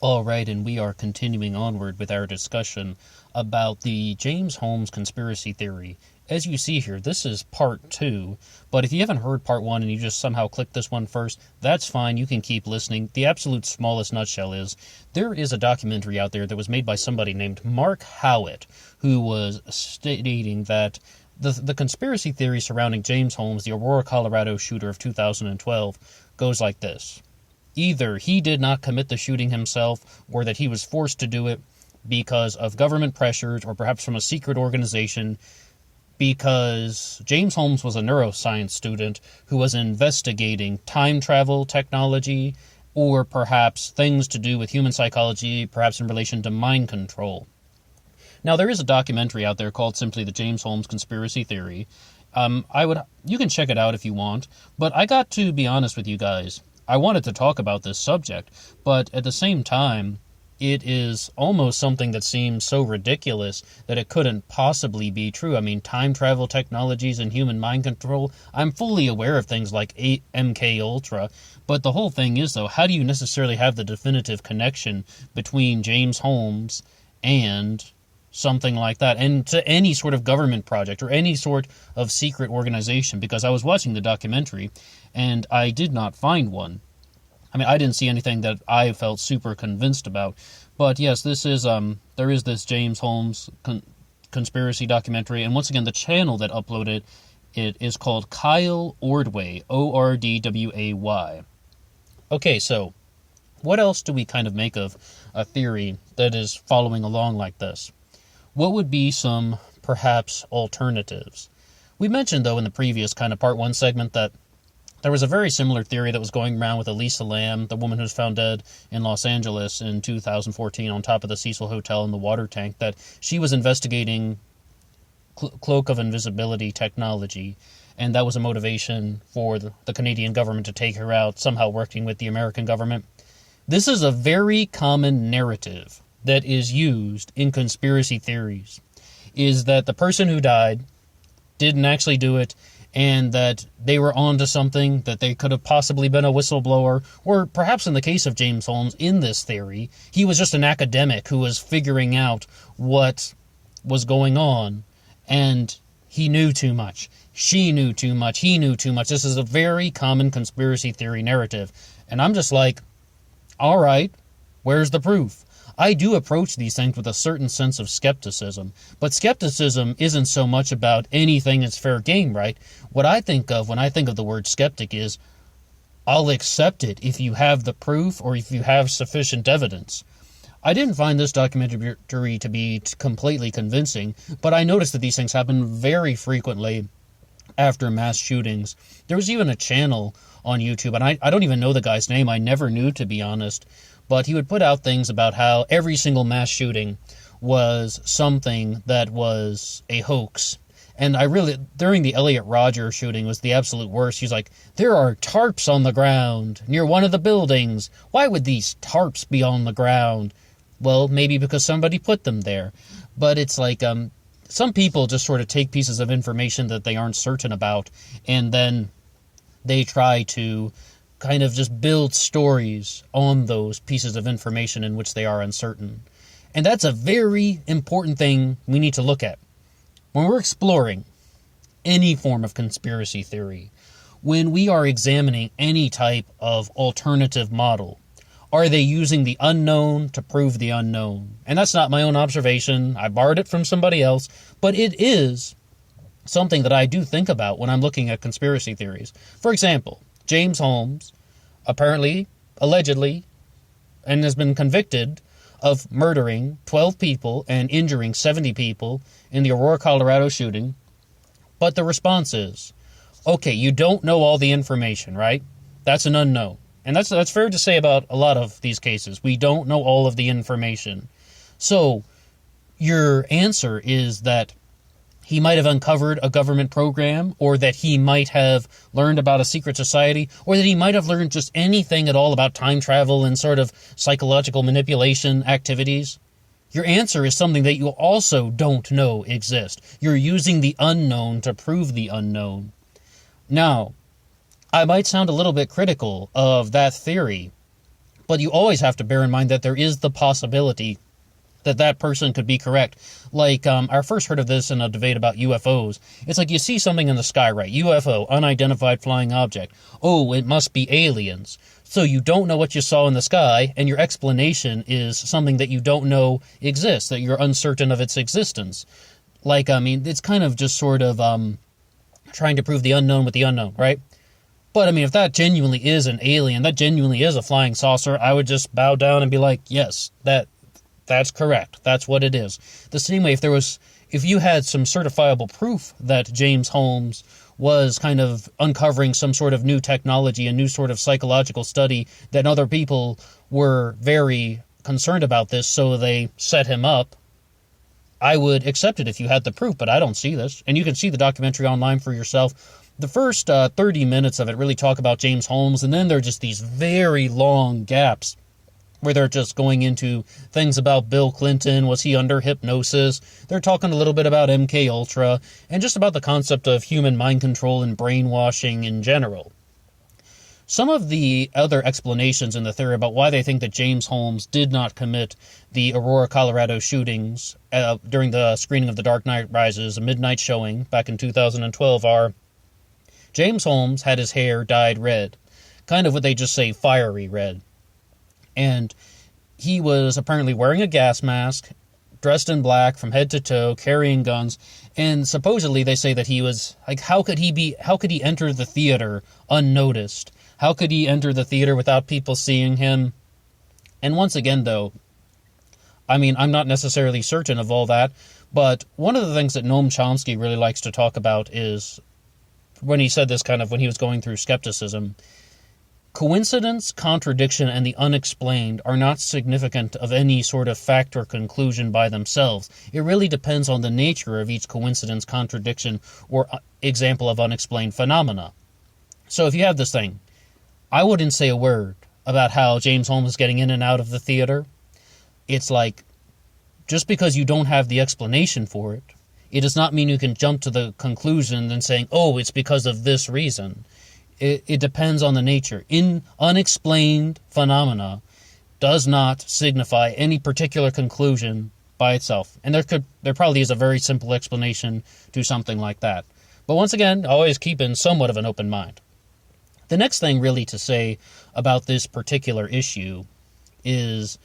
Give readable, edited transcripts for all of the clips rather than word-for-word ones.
All right, and we are continuing onward with our discussion about the James Holmes conspiracy theory. As you see here, this is part 2, but if you haven't heard part 1 and you just somehow clicked this one first, that's fine, you can keep listening. The absolute smallest nutshell is, there is a documentary out there that was made by somebody named Mark Howitt, who was stating that the conspiracy theory surrounding James Holmes, the Aurora, Colorado shooter of 2012, goes like this. Either he did not commit the shooting himself, or that he was forced to do it because of government pressures, or perhaps from a secret organization, because James Holmes was a neuroscience student who was investigating time travel technology, or perhaps things to do with human psychology, perhaps in relation to mind control. Now, there is a documentary out there called simply The James Holmes Conspiracy Theory. You can check it out if you want, but I got to be honest with you guys. I wanted to talk about this subject, but at the same time, it is almost something that seems so ridiculous that it couldn't possibly be true. I mean, time travel technologies and human mind control, I'm fully aware of things like MK Ultra, but the whole thing is, though, how do you necessarily have the definitive connection between James Holmes and something like that, and to any sort of government project or any sort of secret organization? Because I was watching the documentary and I did not find one. I mean, I didn't see anything that I felt super convinced about. But yes, this is there is this James Holmes conspiracy documentary, and once again, the channel that uploaded it is called Kyle Ordway, Ordway. Okay, so what else do we kind of make of a theory that is following along like this? What would be some, perhaps, alternatives? We mentioned, though, in the previous kind of part 1 segment that there was a very similar theory that was going around with Elisa Lam, the woman who was found dead in Los Angeles in 2014 on top of the Cecil Hotel in the water tank, that she was investigating cloak of invisibility technology, and that was a motivation for the Canadian government to take her out, somehow working with the American government. This is a very common narrative that is used in conspiracy theories, is that the person who died didn't actually do it, and that they were onto something, that they could have possibly been a whistleblower, or perhaps in the case of James Holmes, in this theory, he was just an academic who was figuring out what was going on, and he knew too much. She knew too much. He knew too much. This is a very common conspiracy theory narrative. And I'm just like, all right, where's the proof? I do approach these things with a certain sense of skepticism, but skepticism isn't so much about anything as fair game, right? What I think of when I think of the word skeptic is, I'll accept it if you have the proof or if you have sufficient evidence. I didn't find this documentary to be completely convincing, but I noticed that these things happen very frequently after mass shootings. There was even a channel on YouTube, and I don't even know the guy's name. I never knew, to be honest. But he would put out things about how every single mass shooting was something that was a hoax. And during the Elliot Rodger shooting was the absolute worst. He's like, there are tarps on the ground near one of the buildings. Why would these tarps be on the ground? Well, maybe because somebody put them there. But it's like, some people just sort of take pieces of information that they aren't certain about, and then they try to kind of just build stories on those pieces of information in which they are uncertain. And that's a very important thing we need to look at. When we're exploring any form of conspiracy theory, when we are examining any type of alternative model, are they using the unknown to prove the unknown? And that's not my own observation. I borrowed it from somebody else, but it is something that I do think about when I'm looking at conspiracy theories. For example, James Holmes, apparently, allegedly, and has been convicted of murdering 12 people and injuring 70 people in the Aurora, Colorado shooting. But the response is, okay, you don't know all the information, right? That's an unknown. And that's fair to say about a lot of these cases. We don't know all of the information. So your answer is that he might have uncovered a government program, or that he might have learned about a secret society, or that he might have learned just anything at all about time travel and sort of psychological manipulation activities. Your answer is something that you also don't know exist. You're using the unknown to prove the unknown. Now, I might sound a little bit critical of that theory, But you always have to bear in mind that there is the possibility that that person could be correct. Like, I first heard of this in a debate about UFOs. It's like you see something in the sky, right? UFO, unidentified flying object. Oh, it must be aliens. So you don't know what you saw in the sky, and your explanation is something that you don't know exists, that you're uncertain of its existence. Like, I mean, it's kind of just sort of trying to prove the unknown with the unknown, right? But, I mean, if that genuinely is an alien, that genuinely is a flying saucer, I would just bow down and be like, yes, that's correct. That's what it is. The same way, if you had some certifiable proof that James Holmes was kind of uncovering some sort of new technology, a new sort of psychological study, that other people were very concerned about this, so they set him up, I would accept it if you had the proof, but I don't see this. And you can see the documentary online for yourself. The first 30 minutes of it really talk about James Holmes, and then there are just these very long gaps where they're just going into things about Bill Clinton. Was he under hypnosis? They're talking a little bit about MK Ultra and just about the concept of human mind control and brainwashing in general. Some of the other explanations in the theory about why they think that James Holmes did not commit the Aurora, Colorado shootings during the screening of The Dark Knight Rises, a midnight showing back in 2012, are James Holmes had his hair dyed red, kind of what they just say fiery red. And he was apparently wearing a gas mask, dressed in black from head to toe, carrying guns, and supposedly they say that he was, like, how could he enter the theater unnoticed? How could he enter the theater without people seeing him? And once again, though, I mean, I'm not necessarily certain of all that, but one of the things that Noam Chomsky really likes to talk about is, when he said this kind of when he was going through skepticism, coincidence, contradiction, and the unexplained are not significant of any sort of fact or conclusion by themselves. It really depends on the nature of each coincidence, contradiction, or example of unexplained phenomena. So if you have this thing, I wouldn't say a word about how James Holmes is getting in and out of the theater. It's like, just because you don't have the explanation for it, it does not mean you can jump to the conclusion and saying, oh, it's because of this reason. It depends on the nature. In unexplained phenomena does not signify any particular conclusion by itself. And there probably is a very simple explanation to something like that. But once again, always keep in somewhat of an open mind. The next thing really to say about this particular issue is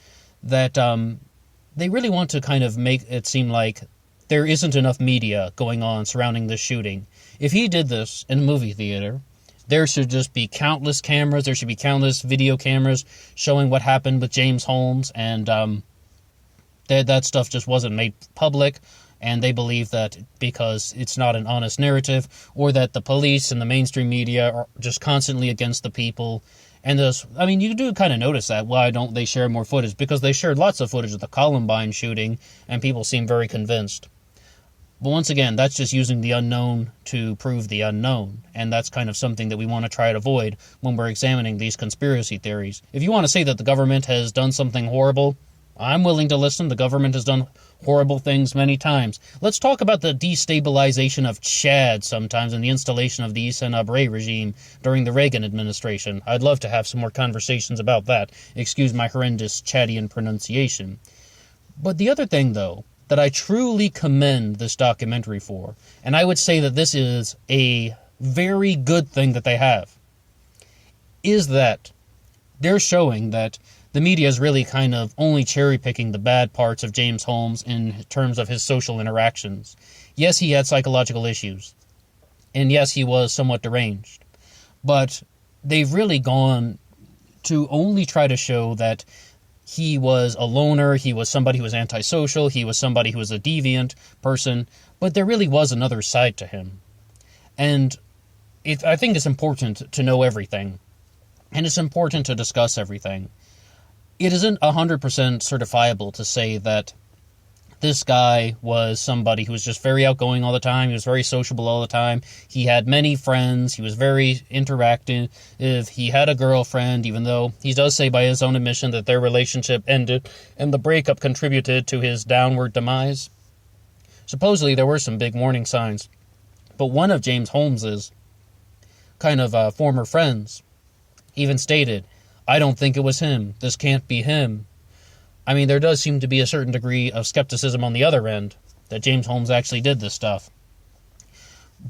that they really want to kind of make it seem like there isn't enough media going on surrounding this shooting. If he did this in a movie theater, there should just be countless cameras. There should be countless video cameras showing what happened with James Holmes, and that stuff just wasn't made public, and they believe that because it's not an honest narrative, or that the police and the mainstream media are just constantly against the people. And you do kind of notice that. Why don't they share more footage? Because they shared lots of footage of the Columbine shooting, and people seem very convinced. But once again, that's just using the unknown to prove the unknown, and that's kind of something that we want to try to avoid when we're examining these conspiracy theories. If you want to say that the government has done something horrible, I'm willing to listen. The government has done horrible things many times. Let's talk about the destabilization of Chad sometimes and the installation of the Issa Abre regime during the Reagan administration. I'd love to have some more conversations about that. Excuse my horrendous Chadian pronunciation. But the other thing, though, that I truly commend this documentary for, and I would say that this is a very good thing that they have, is that they're showing that the media is really kind of only cherry-picking the bad parts of James Holmes in terms of his social interactions. Yes, he had psychological issues, and yes, he was somewhat deranged, but they've really gone to only try to show that he was a loner, he was somebody who was antisocial, he was somebody who was a deviant person, but there really was another side to him. And I think it's important to know everything, and it's important to discuss everything. It isn't 100% certifiable to say that this guy was somebody who was just very outgoing all the time, he was very sociable all the time, he had many friends, he was very interactive, he had a girlfriend, even though he does say by his own admission that their relationship ended and the breakup contributed to his downward demise. Supposedly there were some big warning signs, but one of James Holmes's kind of former friends even stated, I don't think it was him. This can't be him. I mean, there does seem to be a certain degree of skepticism on the other end that James Holmes actually did this stuff.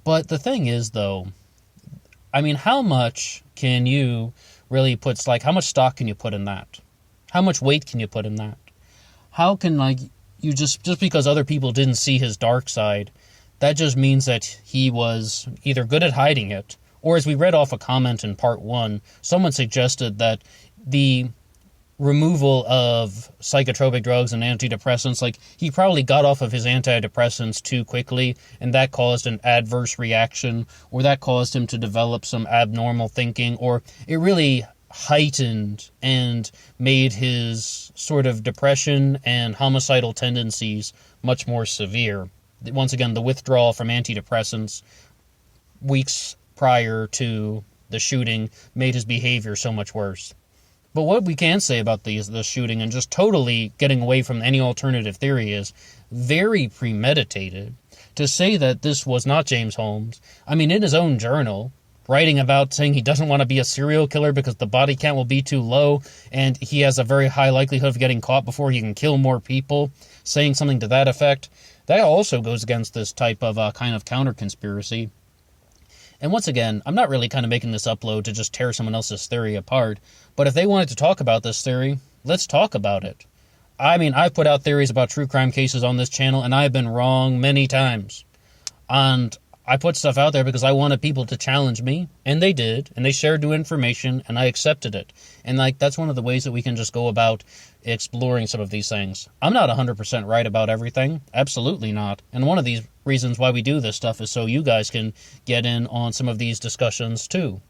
But the thing is, though, I mean, how much can you really put, like, how much stock can you put in that? How much weight can you put in that? How can, like, you just because other people didn't see his dark side, that just means that he was either good at hiding it, or as we read off a comment in part 1, someone suggested that the removal of psychotropic drugs and antidepressants, like, he probably got off of his antidepressants too quickly, and that caused an adverse reaction, or that caused him to develop some abnormal thinking, or it really heightened and made his sort of depression and homicidal tendencies much more severe. Once again, the withdrawal from antidepressants weeks prior to the shooting made his behavior so much worse. But what we can say about the shooting, and just totally getting away from any alternative theory, is very premeditated. To say that this was not James Holmes, I mean, in his own journal, writing about saying he doesn't want to be a serial killer because the body count will be too low, and he has a very high likelihood of getting caught before he can kill more people, saying something to that effect, that also goes against this type of kind of counter-conspiracy. And once again, I'm not really kind of making this upload to just tear someone else's theory apart, but if they wanted to talk about this theory, let's talk about it. I mean, I've put out theories about true crime cases on this channel, and I've been wrong many times. And I put stuff out there because I wanted people to challenge me, and they did, and they shared new information, and I accepted it. And, like, that's one of the ways that we can just go about exploring some of these things. I'm not 100% right about everything. Absolutely not. And one of these reasons why we do this stuff is so you guys can get in on some of these discussions, too.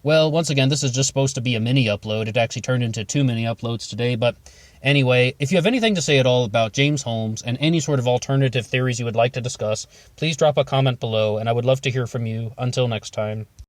Well, once again, this is just supposed to be a mini upload. It actually turned into 2 mini uploads today, but anyway, if you have anything to say at all about James Holmes and any sort of alternative theories you would like to discuss, please drop a comment below, and I would love to hear from you. Until next time.